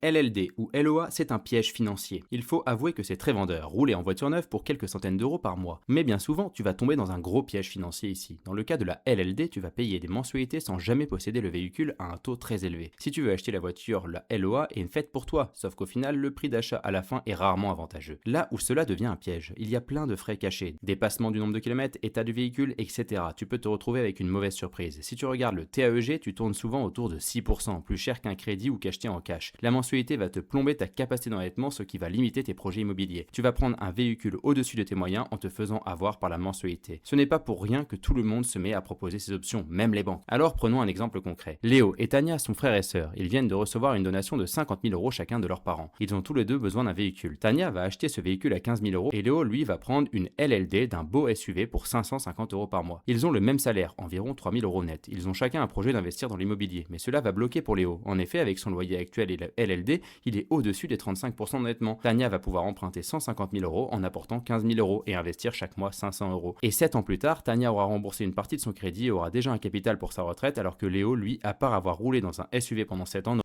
LLD ou LOA, c'est un piège financier. Il faut avouer que c'est très vendeur, rouler en voiture neuve pour quelques centaines d'euros par mois. Mais bien souvent, tu vas tomber dans un gros piège financier ici. Dans le cas de la LLD, tu vas payer des mensualités sans jamais posséder le véhicule à un taux très élevé. Si tu veux acheter la voiture, la LOA est une fête pour toi, sauf qu'au final, le prix d'achat à la fin est rarement avantageux. Là où cela devient un piège, il y a plein de frais cachés, dépassement du nombre de kilomètres, état du véhicule, etc. Tu peux te retrouver avec une mauvaise surprise. Si tu regardes le TAEG, tu tournes souvent autour de 6%, plus cher qu'un crédit ou qu'acheter en cash. La mensualité va te plomber ta capacité d'endettement, ce qui va limiter tes projets immobiliers. Tu vas prendre un véhicule au-dessus de tes moyens en te faisant avoir par la mensualité. Ce n'est pas pour rien que tout le monde se met à proposer ces options, même les banques. Alors prenons un exemple concret. Léo et Tania sont frères et sœurs. Ils viennent de recevoir une donation de 50 000 euros chacun de leurs parents. Ils ont tous les deux besoin d'un véhicule. Tania va acheter ce véhicule à 15 000 euros et Léo, lui, va prendre une LLD d'un beau SUV pour 550 euros par mois. Ils ont le même salaire, environ 3 000 euros net. Ils ont chacun un projet d'investir dans l'immobilier, mais cela va bloquer pour Léo. En effet, avec son loyer actuel et la LLD, il est au-dessus des 35% d'endettement. Tania va pouvoir emprunter 150 000 euros en apportant 15 000 euros et investir chaque mois 500 euros. Et 7 ans plus tard, Tania aura remboursé une partie de son crédit et aura déjà un capital pour sa retraite, alors que Léo, lui, à part avoir roulé dans un SUV pendant 7 ans,